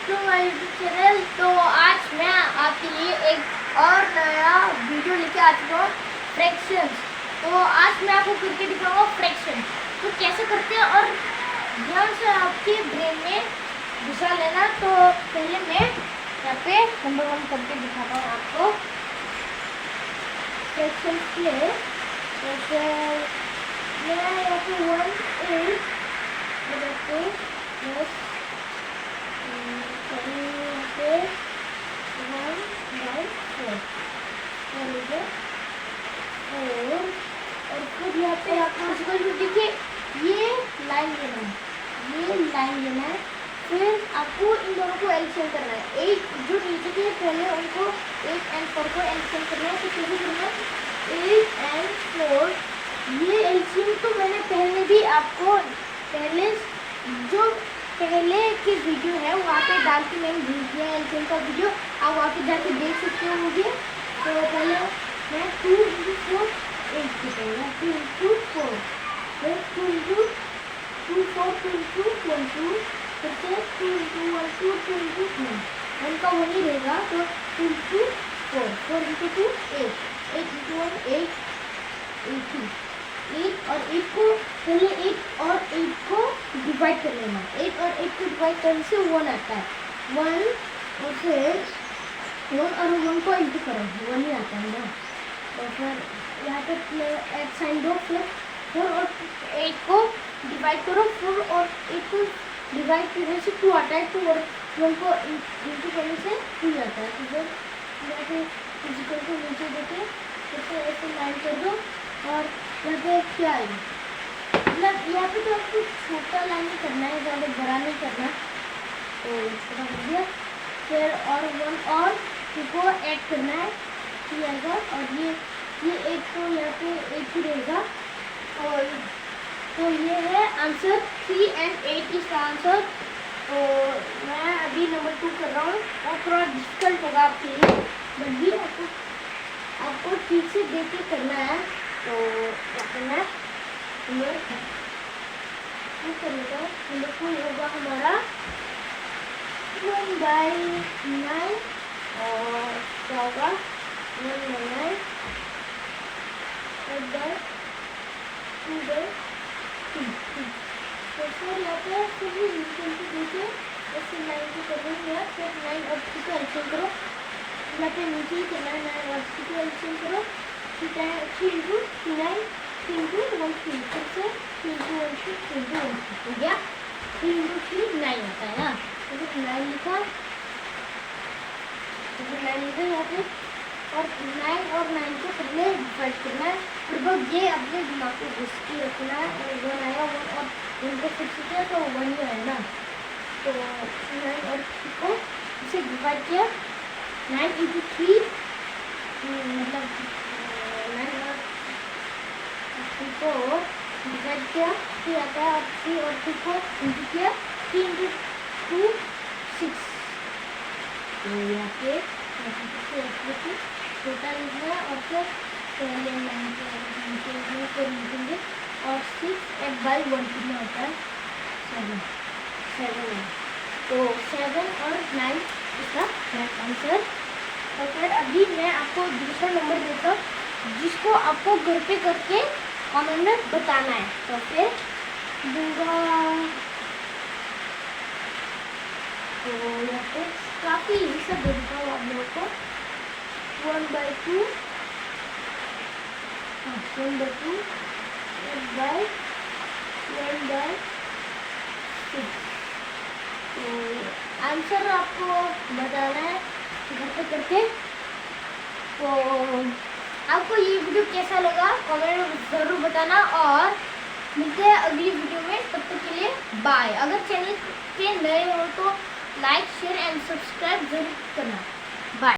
To my YouTube channel. तो आज मैं आपके लिए एक और नया वीडियो लेके आ चुका हूँ, फ्रैक्शंस। तो आज मैं आपको करके दिखाऊंगा फ्रैक्शन तो कैसे करते हैं, और ध्यान से आपके ब्रेन में घुसा लेना। तो पहले मैं यहाँ पे नंबर 1 करके दिखाता हूँ आपको फ्रैक्शंस के। जैसे मैं यहाँ पे 1 8 और फिर यहाँ पे आपको देखिए ये लाइन लेना है, ये लाइन लेना है। फिर आपको इन दोनों को एलसीएम करना है। एक जो नीचे के पहले उनको 8 और 4 को एलसीएम करना है। तो कैसे करना है, 8 और 4 ये एलसीएम तो मैंने पहले भी आपको पहले की वीडियो है वहाँ पे डाल के मैंने भेज दिया एलसीएम का वीडियो, आप वहाँ पे जाके देख सकते हो मुझे। तो पहले मैं 2 × 4 8 की पहले 2 × 4 फिर 2 × 2 4 2 × 1 2 फिर से 2 × 1 2 2 × 1 1 का 1 ही रहेगा। तो 2 × 4 4 × 2 8 8 × 1 8 8 और 8 को पहले 8 और 8 को डिवाइड कर लेना। 8 और 8 को डिवाइड करने से 1 आता है, 1 और फिर 1 और 1 को इंटू करो 1 ही आता है ना। तो फिर यहाँ पे एक साइन दो, फिर 4 और 8 को डिवाइड करो, 4 और 8 को डिवाइड करने से 2 आता है, 2 और 1 को इंटू करने से 2 आता है। तो फिर यहाँ पे फिजिकल को नीचे देके फिर ऐसे लाइन कर दो और यहाँ पे क्या है, मतलब यहाँ पे तो आपको छोटा लाइन ही करना है, ज़्यादा बड़ा नहीं करना। तो छोटा कर दिया, फिर और 1 और 2 को ऐड करना है, आएगा। और ये एक तो यहाँ पे एक ही रहेगा। और तो ये है आंसर 3 और 8 इसका आंसर। तो मैं अभी नंबर 2 कर रहा हूँ और थोड़ा डिफिकल्ट होगा आपके लिए, बट भी आपको ठीक से देख के करना है। तो क्या करना है, नंबर 2 करेगा। नंबर 2 होगा हमारा 1/9 और क्या होगा 1/9 2/2 तो फिर यहाँ पे फिर नीचे ऐसे 9 को कर देंगे, फिर 9 और 2 को एलसीएम करो। यहाँ पे नीचे ही करना है, 9 और 2 को एलसीएम करो। 3 × 9 3 × 1 3 फिर से 3 × 1 3 × 1 हो गया। 3 × 3 9 आता है ना। तो फिर 9 लिखा, यहाँ पे, और 9 और 9 को पहले डिवाइड करना है। फिर बस ये अपने दिमाग को घुस के रखना है। और 1 आएगा, 1 और 1 को फिक्स किया तो 1 ही आएगा ना। तो 9 और 3 को इसे डिवाइड किया, 9 × 3 मतलब 9 और 3 को डिवाइड किया, 3 आता है। और 3 और 2 को इंटू किया, 3 × 2 6। तो यहाँ पे छोटा लिखना है और फिर पहले 9 को लिखेंगे और 6/1 कितना होता है 7 है। तो 7 और 9 इसका करेक्ट आंसर। और फिर अभी मैं आपको दूसरा नंबर देता हूँ जिसको आपको घर पे करके कमेंट में बताना है। तो फिर दूंगा, तो यहाँ पे काफ़ी इजी सा देता हूँ आप लोगों को। 1/2 1/2 1/6। तो आंसर आपको बताना है घर पे करके। तो आपको ये वीडियो कैसा लगा कमेंट में ज़रूर बताना, और मिलते हैं अगली वीडियो में। तब तक के लिए बाय। अगर चैनल पे नए हो तो लाइक शेयर एंड सब्सक्राइब जरूर करना। बाय।